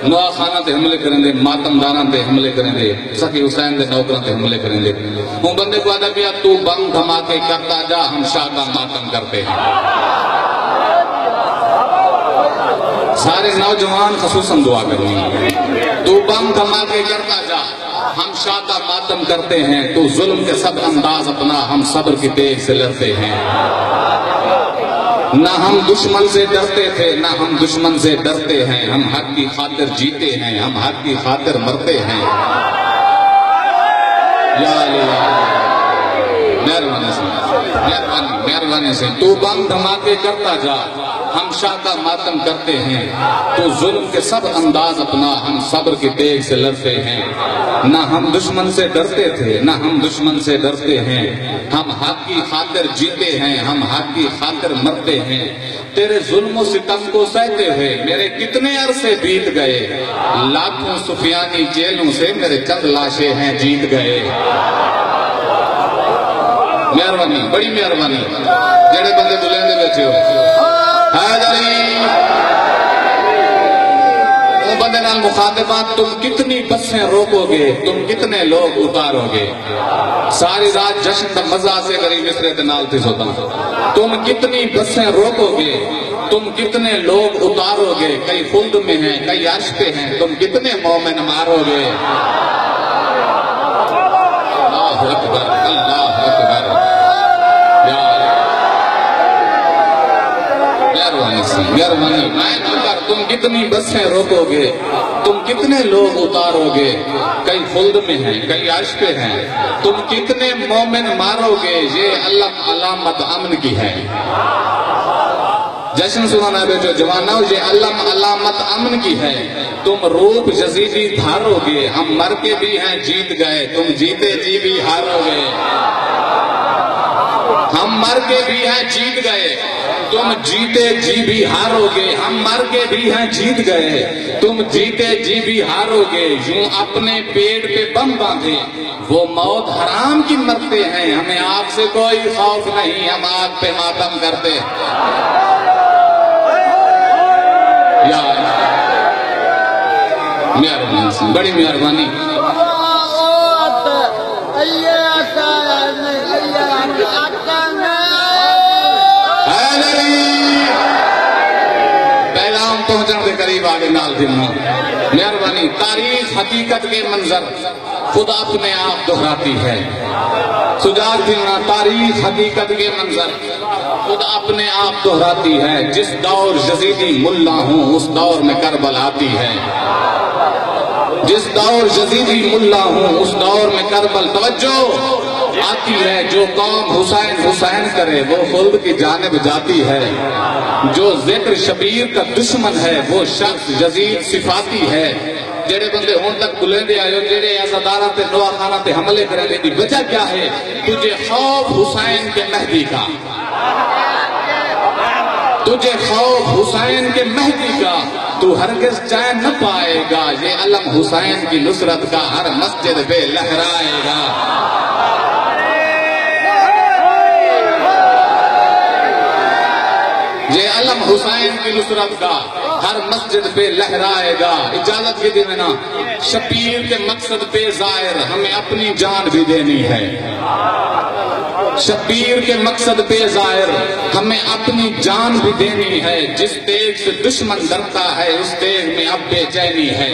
نوا خانہ تے حملے کریں دے، ماتمداراں تے حملے کریں دے، سخی حسین دے نوکراں تے حملے کریں دے. ہوں بندے کو آدھا پیا تو بم دھماکے کرتا جا، ہم شاہ کا ماتم کرتے ہیں. سارے نوجوان خصوصاً دعا کرنی. تو بم دھماکے کرتا جا، ہم شاہ کا ماتم کرتے ہیں. تو ظلم کے سب انداز اپنا، ہم صبر کی تیغ سے لڑتے ہیں. نہ ہم دشمن سے ڈرتے تھے، نہ ہم دشمن سے ڈرتے ہیں. ہم حق کی خاطر جیتے ہیں، ہم حق کی خاطر مرتے ہیں. یا اللہ مہربانی سے، مہربانی سے. تو بم دھماکے کرتا جا، ہم شاہ کا ماتم کرتے ہیں. تو ظلم کے سب انداز اپنا، ہم صبر کی تیغ سے لڑتے ہیں. نہ ہم دشمن سے ڈرتے تھے، نہ ہم دشمن سے ڈرتے ہیں. ہم حق کی خاطر جیتے ہیں، ہم حق کی خاطر مرتے ہیں. تیرے ظلم و ستم کو سہتے ہوئے میرے کتنے عرصے بیت گئے. لاکھوں سفیانی جیلوں سے میرے چند لاشیں ہیں جیت گئے. مہربانی، بڑی مہربانی. جڑے بندے بلندے بیٹھے ہو وہ بندے نال مخاطبات، تم کتنی بسیں روکو گے، تم کتنے لوگ اتارو گے. ساری رات جشن کا مزہ سے غریب مصرے کے نال تھی سوتا. تم کتنی بسیں روکو گے، تم کتنے لوگ اتارو گے. کئی خلد میں ہیں، کئی عرش پہ ہیں، تم کتنے مومن مارو گے. اللہ اکبر، اللہ اکبر. مہربانی. تم کتنی بسیں روکو گے، تم کتنے لوگ اتارو گے. کئی خلد میں ہیں، کئی عرش پہ ہیں، تم کتنے مومن مارو گے. یہ علامت امن کی ہے. جشن سنانا بیٹھو جوانو، یہ علامت امن کی ہے. تم روپ یزیدی دھارو گے. ہم مر کے بھی ہیں جیت گئے، تم جیتے جی بھی ہارو گے. ہم مر کے بھی ہیں جیت گئے، تم جیتے جی بھی ہارو گے. ہم مر کے بھی ہیں جیت گئے، تم جیتے جی بھی ہارو گے. یوں اپنے پیٹ پہ بم باندھے وہ موت حرام کی مرتے ہیں. ہمیں آگ سے کوئی خوف نہیں، ہم آگ پہ ماتم کرتے. یا مہربانی، بڑی مہربانی. پیغام پہنچنے کے قریب آگے نال دھمنا. مہربانی. تاریخ حقیقت کے منظر خود اپنے آپ دہراتی ہے. سجاد دھمنا. تاریخ حقیقت کے منظر خود اپنے آپ دہراتی ہے. جس دور یزیدی ملا ہوں اس دور میں کربل آتی ہے. جس دور یزیدی ملا ہوں اس دور میں کربل توجہ آتی ہے. جو قوم حسین حسین کرے وہ خلد کی جانب جاتی ہے. جو ذکر شبیر کا دشمن ہے وہ شخص یزید صفاتی ہے. جڑے بندے ہون تک بلندے آئے ہو، جڑے عزادارہ تے نوا خانہ تے حملے کرے دی وجہ کیا ہے؟ تجھے خوف حسین کے مہدی کا، تجھے خوف حسین کے مہدی کا. تو ہرگز چین نہ پائے گا. یہ علم حسین کی نصرت کا ہر مسجد پہ لہرائے گا. یہ علم حسین کی نصرت کا ہر مسجد پہ لہرائے گا. اجازت کے دن نا شبیر کے مقصد پہ ظاہر ہمیں اپنی جان بھی دینی ہے. شبیر کے مقصد پہ ظاہر ہمیں اپنی جان بھی دینی ہے. جس تیغ سے دشمن ڈرتا ہے اس تیغ میں اب بے چینی ہے.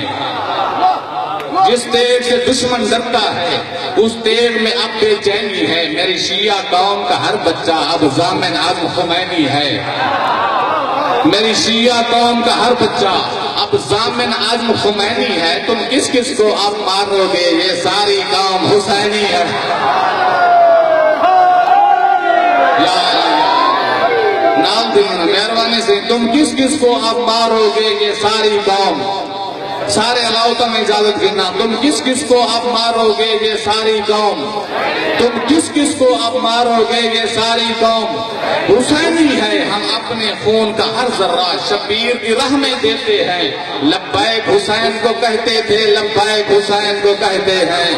جس تیغ سے دشمن ڈرتا ہے اس تیغ میں اب بے چینی ہے. میری شیعہ قوم کا ہر بچہ اب ضامن عزم خمینی ہے. میری شیعہ قوم کا ہر بچہ اب ضامن عزم خمینی ہے. تم کس کس کو اب مارو گے؟ یہ ساری قوم حسینی ہے. نام دینا مہربانی سے. تم کس کس کو اب مارو گے؟ یہ ساری قوم. سارے علاوہ میں اجازت دینا. تم کس کس کو اب مارو گے؟ یہ ساری قوم. تم کس کس کو اب مارو گے؟ یہ ساری قوم. حسینی ہے ہم اپنے خون کا ہر ذرہ شبیر کی راہ میں دیتے ہیں. لبیک حسین کو کہتے تھے، لبیک حسین کو کہتے ہیں.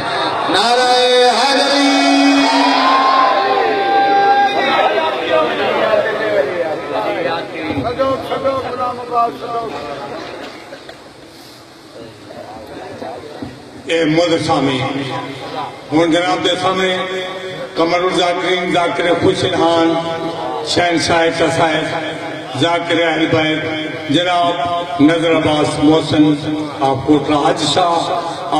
نعرہ حیدری. اے مد سامی ہوں جناب دے سامنے قمر الذاکرین ذاکر خوش الحان شہنشاہ قصائد ذاکر اہل بیت جناب نظر عباس محسن آپ کوٹلہ حج شاہ